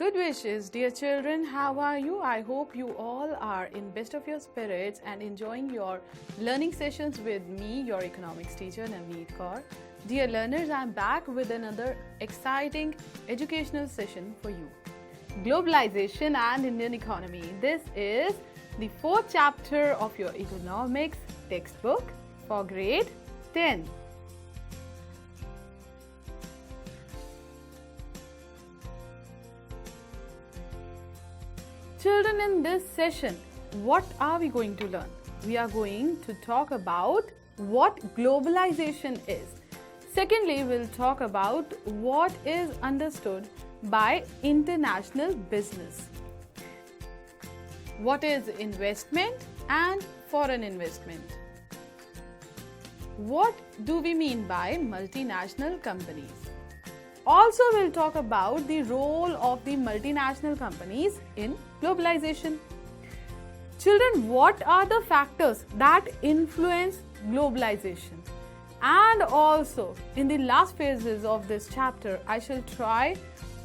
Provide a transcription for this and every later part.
Good wishes, dear children. How are you? I hope you all are in best of your spirits and enjoying your learning sessions with me, your economics teacher, Navneet Kaur. Dear learners, I am back with another exciting educational session for you. Globalization and Indian economy. This is the fourth chapter of your economics textbook for grade 10. Children, in this session, what are we going to learn? We are going to talk about what globalization is. Secondly, we'll talk about what is understood by international business. What is investment and foreign investment? What do we mean by multinational companies? Also, we'll talk about the role of the multinational companies in globalization. Children, what are the factors that influence globalization? And also, in the last phases of this chapter, I shall try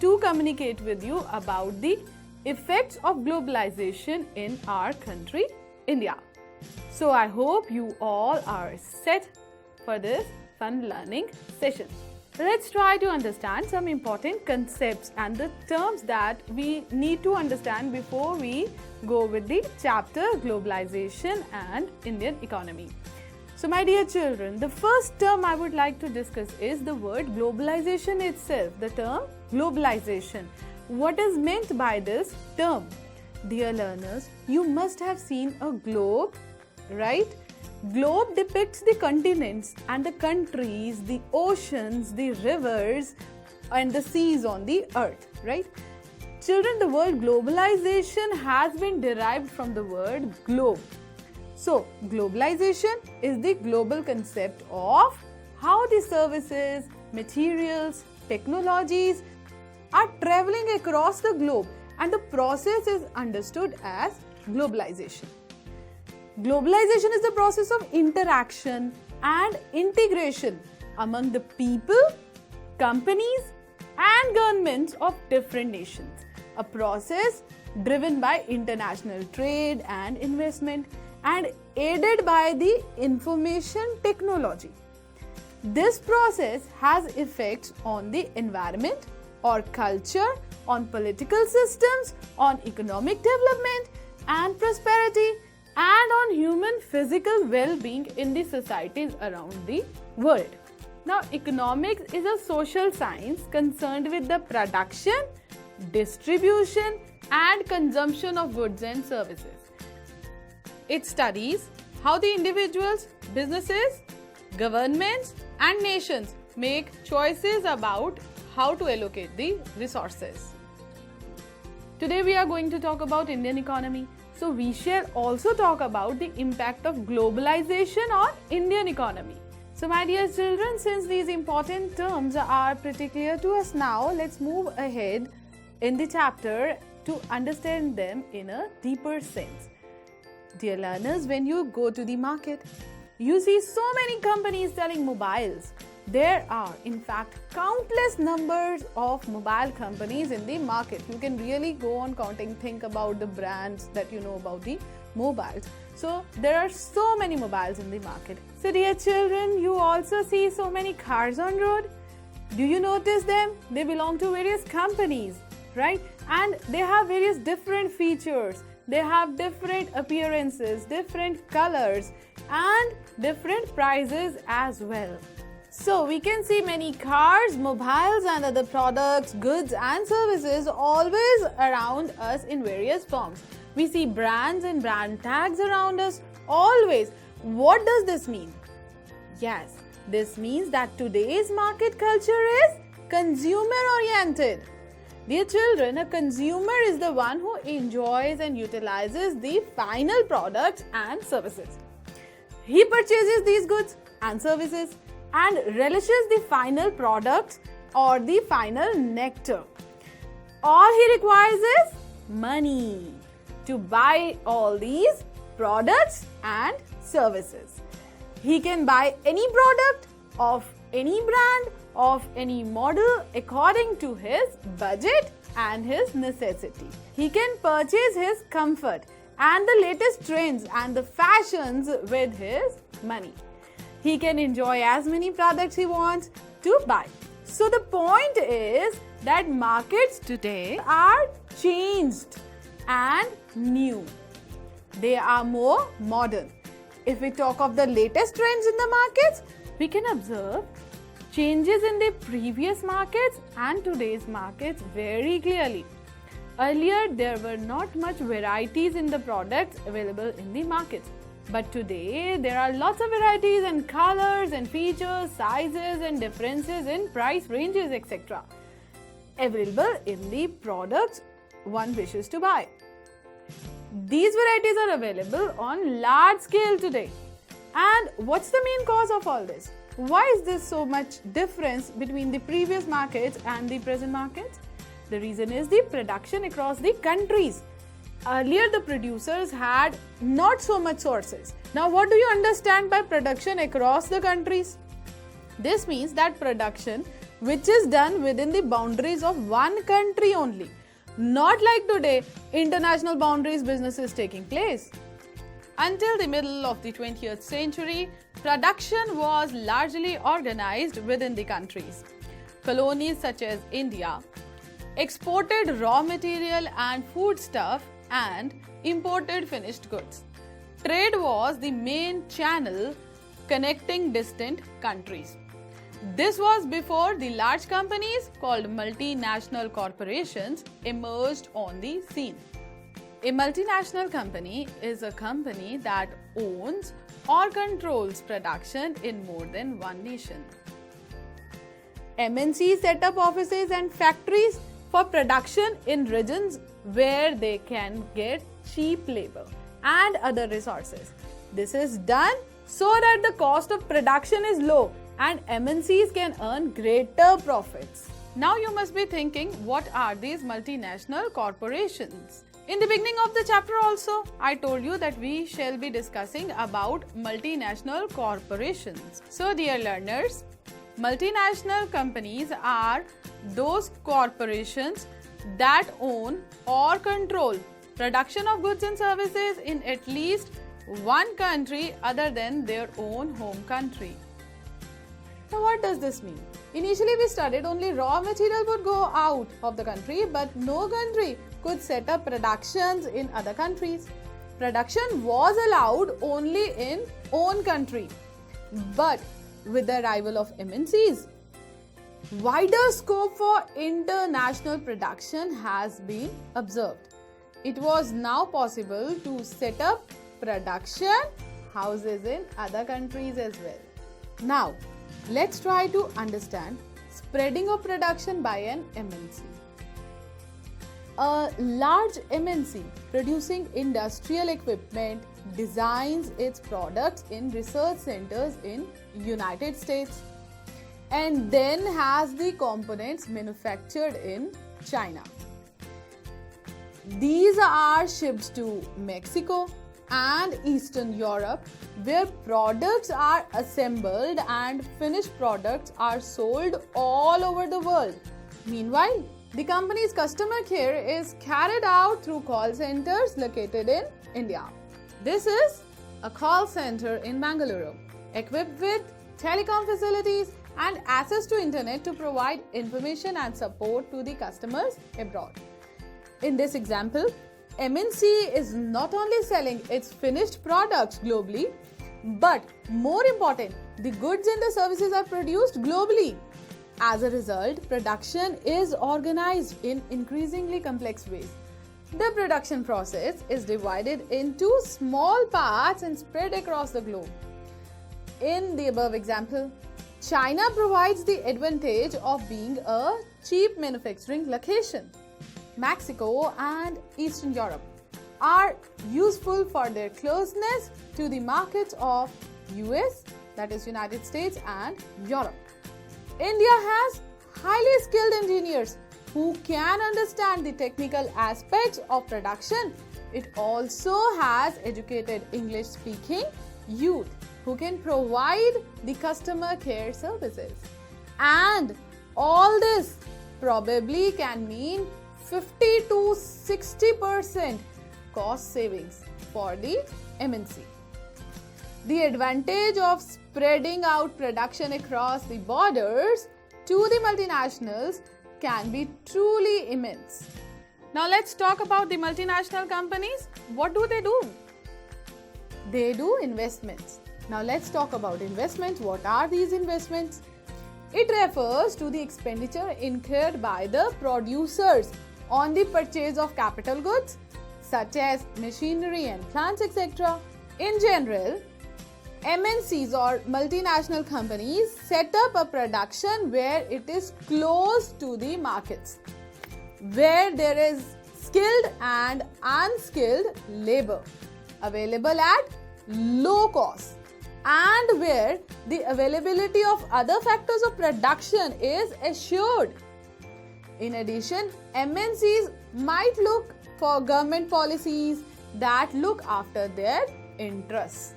to communicate with you about the effects of globalization in our country, India. So, I hope you all are set for this fun learning session. Let's try to understand some important concepts and the terms that we need to understand before we go with the chapter Globalization and Indian Economy. So my dear children, the first term I would like to discuss is the word globalization itself, the term globalization. What is meant by this term? Dear learners, you must have seen a globe, right? Globe depicts the continents and the countries, the oceans, the rivers and the seas on the earth, right? Children, the word globalization has been derived from the word globe. So, globalization is the global concept of how the services, materials, technologies are traveling across the globe, and the process is understood as globalization. Globalization is the process of interaction and integration among the people, companies and governments of different nations. A process driven by international trade and investment and aided by the information technology. This process has effects on the environment or culture, on political systems, on economic development and prosperity, and on human physical well-being in the societies around the world. Now, economics is a social science concerned with the production, distribution and consumption of goods and services. It studies how the individuals, businesses, governments and nations make choices about how to allocate the resources. Today we are going to talk about Indian economy. So we shall also talk about the impact of globalization on Indian economy. So my dear children, since these important terms are pretty clear to us now, let's move ahead in the chapter to understand them in a deeper sense. Dear learners, when you go to the market, you see so many companies selling mobiles. There are, in fact, countless numbers of mobile companies in the market. You can really go on counting, think about the brands that you know about the mobiles. So, there are so many mobiles in the market. So, dear children, you also see so many cars on road. Do you notice them? They belong to various companies, right? And they have various different features. They have different appearances, different colors, and different prices as well. So, we can see many cars, mobiles and other products, goods and services always around us in various forms. We see brands and brand tags around us always. What does this mean? Yes, this means that today's market culture is consumer-oriented. Dear children, a consumer is the one who enjoys and utilizes the final products and services. He purchases these goods and services and relishes the final product or the final nectar. All he requires is money to buy all these products and services. He can buy any product of any brand, of any model according to his budget and his necessity. He can purchase his comfort and the latest trends and the fashions with his money. He can enjoy as many products he wants to buy. So the point is that markets today are changed and new. They are more modern. If we talk of the latest trends in the markets, we can observe changes in the previous markets and today's markets very clearly. Earlier, there were not much varieties in the products available in the markets. But today, there are lots of varieties in colors and features, sizes and differences in price ranges, etc. available in the products one wishes to buy. These varieties are available on large scale today. And what's the main cause of all this? Why is there so much difference between the previous markets and the present markets? The reason is the production across the countries. Earlier, the producers had not so much sources. Now, what do you understand by production across the countries? This means that production which is done within the boundaries of one country only. Not like today, international boundaries business is taking place. Until the middle of the 20th century, production was largely organized within the countries. Colonies such as India exported raw material and foodstuff and imported finished goods. Trade was the main channel connecting distant countries. This was before the large companies called multinational corporations emerged on the scene. A multinational company is a company that owns or controls production in more than one nation. MNCs set up offices and factories for production in regions where they can get cheap labor and other resources. This is done so that the cost of production is low and MNCs can earn greater profits. Now you must be thinking, what are these multinational corporations? In the beginning of the chapter also, I told you that we shall be discussing about multinational corporations. So dear learners, multinational companies are those corporations that own or control production of goods and services in at least one country other than their own home country. Now what does this mean? Initially we studied only raw material would go out of the country, but no country could set up productions in other countries. Production was allowed only in own country. But with the arrival of MNCs, wider scope for international production has been observed. It was now possible to set up production houses in other countries as well. Now, let's try to understand spreading of production by an MNC. A large MNC producing industrial equipment designs its products in research centers in United States and then has the components manufactured in China. These are shipped to Mexico and Eastern Europe, where products are assembled and finished products are sold all over the world. Meanwhile, the company's customer care is carried out through call centers located in India. This is a call center in Bangalore, equipped with telecom facilities and access to internet to provide information and support to the customers abroad. In this example, MNC is not only selling its finished products globally, but more important, the goods and the services are produced globally. As a result, production is organized in increasingly complex ways. The production process is divided into small parts and spread across the globe. In the above example, China provides the advantage of being a cheap manufacturing location. Mexico and Eastern Europe are useful for their closeness to the markets of US, that is United States, and Europe. India has highly skilled engineers who can understand the technical aspects of production. It also has educated English-speaking youth who can provide the customer care services. And all this probably can mean 50 to 60% cost savings for the MNC. The advantage of spreading out production across the borders to the multinationals can be truly immense. Now let's talk about the multinational companies. What do? They do investments. Now let's talk about investments. What are these investments? It refers to the expenditure incurred by the producers on the purchase of capital goods such as machinery and plants, etc. In general, MNCs or multinational companies set up a production where it is close to the markets, where there is skilled and unskilled labor available at low cost, and where the availability of other factors of production is assured. In addition, MNCs might look for government policies that look after their interests.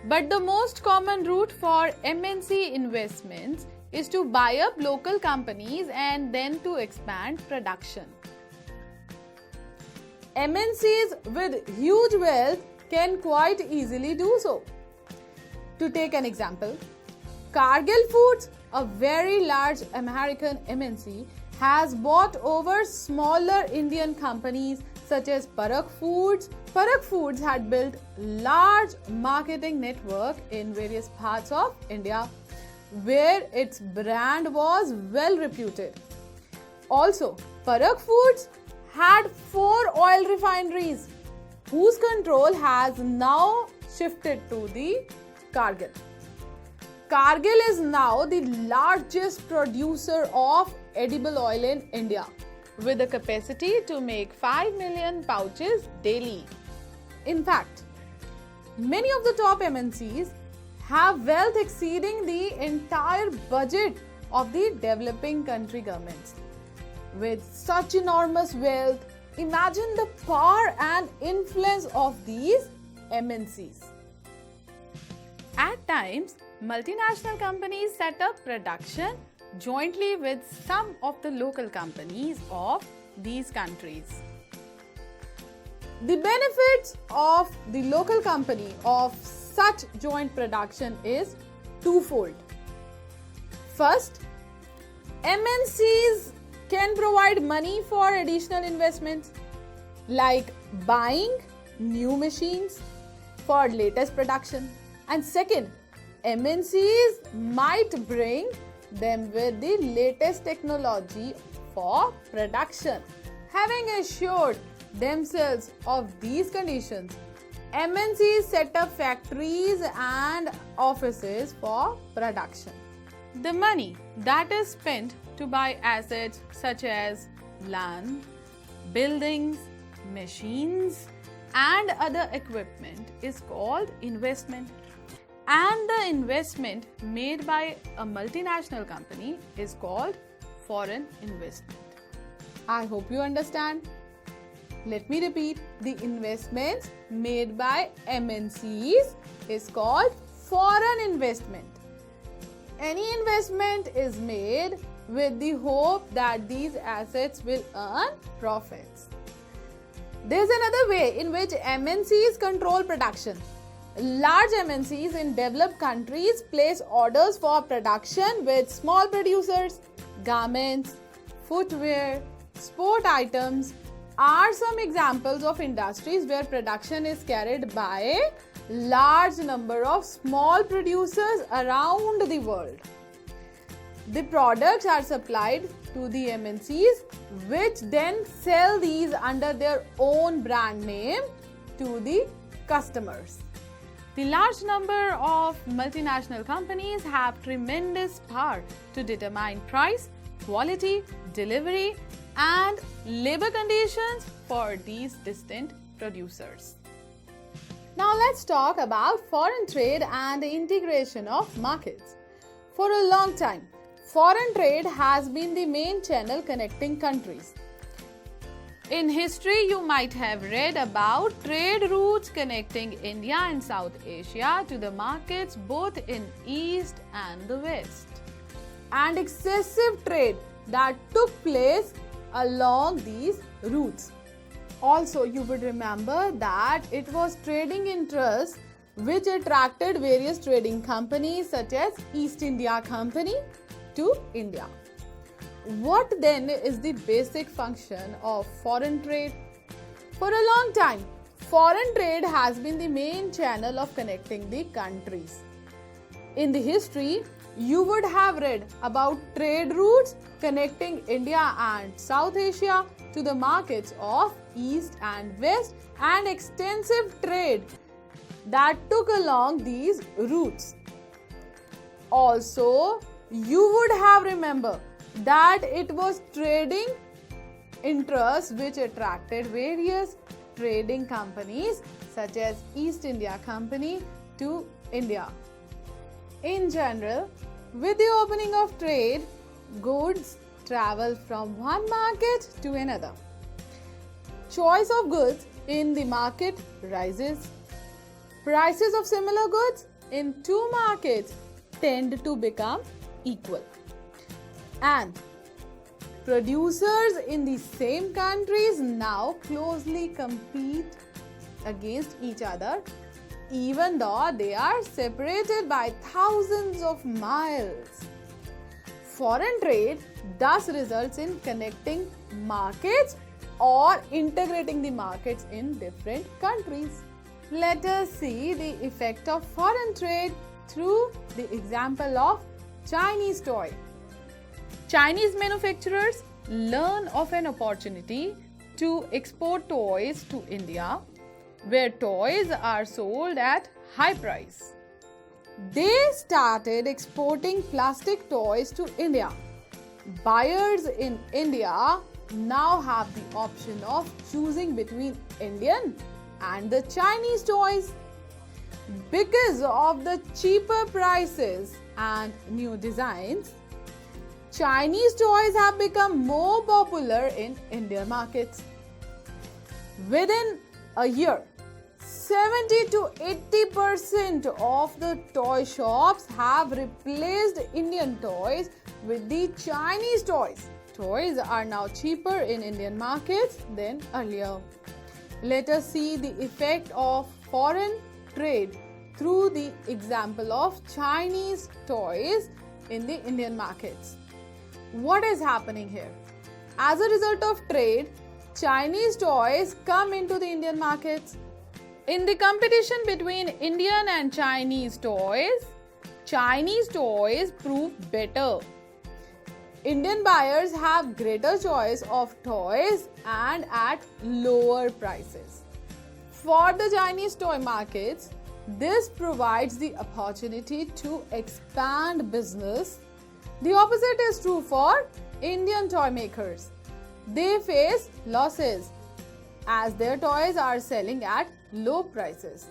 But the most common route for MNC investments is to buy up local companies and then to expand production. MNCs with huge wealth can quite easily do so. To take an example, Cargill Foods, a very large American MNC, has bought over smaller Indian companies such as Parakh Foods. Parakh Foods had built large marketing network in various parts of India where its brand was well reputed. Also, Parakh Foods had 4 oil refineries whose control has now shifted to the Cargill. Cargill is now the largest producer of edible oil in India, with a capacity to make 5 million pouches daily. In fact, many of the top MNCs have wealth exceeding the entire budget of the developing country governments. With such enormous wealth, imagine the power and influence of these MNCs. At times, multinational companies set up production jointly with some of the local companies of these countries. The benefits of the local company of such joint production is twofold. First, MNCs can provide money for additional investments like buying new machines for latest production. And second, MNCs might bring them with the latest technology for production. Having assured themselves of these conditions, MNCs set up factories and offices for production. The money that is spent to buy assets such as land, buildings, machines, and other equipment is called investment. And the investment made by a multinational company is called foreign investment. I hope you understand. Let me repeat, the investments made by MNCs is called foreign investment. Any investment is made with the hope that these assets will earn profits. There is another way in which MNCs control production. Large MNCs in developed countries place orders for production with small producers. Garments, footwear, sport items are some examples of industries where production is carried by a large number of small producers around the world. The products are supplied to the MNCs, which then sell these under their own brand name to the customers. The large number of multinational companies have tremendous power to determine price, quality, delivery, and labor conditions for these distant producers. Now let's talk about foreign trade and the integration of markets. For a long time, foreign trade has been the main channel connecting countries. In history, you might have read about trade routes connecting India and South Asia to the markets both in East and the West, and excessive trade that took place along these routes. Also, you would remember that it was trading interests which attracted various trading companies such as East India Company to India. What then is the basic function of foreign trade? For a long time, foreign trade has been the main channel of connecting the countries. In the history, you would have read about trade routes connecting India and South Asia to the markets of East and West, and extensive trade that took along these routes. Also, you would have remembered that it was trading interests which attracted various trading companies such as East India Company to India. In general, with the opening of trade, goods travel from one market to another. Choice of goods in the market rises. Prices of similar goods in two markets tend to become equal. And producers in the same countries now closely compete against each other, even though they are separated by thousands of miles. Foreign trade thus results in connecting markets or integrating the markets in different countries. Let us see the effect of foreign trade through the example of Chinese toy. Chinese manufacturers learn of an opportunity to export toys to India, where toys are sold at high price. They started exporting plastic toys to India. Buyers in India now have the option of choosing between Indian and the Chinese toys. Because of the cheaper prices and new designs, Chinese toys have become more popular in Indian markets. Within a year, 70 to 80% of the toy shops have replaced Indian toys with the Chinese toys. Toys are now cheaper in Indian markets than earlier. Let us see the effect of foreign trade through the example of Chinese toys in the Indian markets. What is happening here? As a result of trade, Chinese toys come into the Indian markets. In the competition between Indian and Chinese toys prove better. Indian buyers have greater choice of toys and at lower prices. For the Chinese toy markets, this provides the opportunity to expand business. The opposite is true for Indian toy makers. They face losses as their toys are selling at low prices,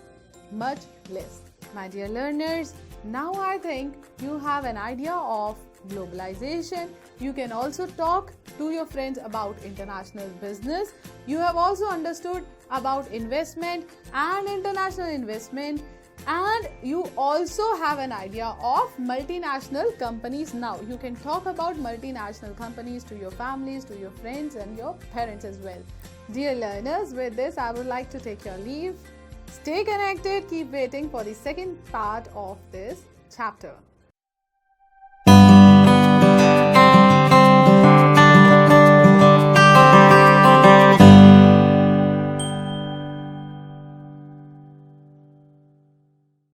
much less. My dear learners, now I think you have an idea of globalization. You can also talk to your friends about international business. You have also understood about investment and international investment, and you also have an idea of multinational companies. Now you can talk about multinational companies to your families, to your friends and your parents as well. Dear learners, with this I would like to take your leave. Stay connected, keep waiting for the second part of this chapter.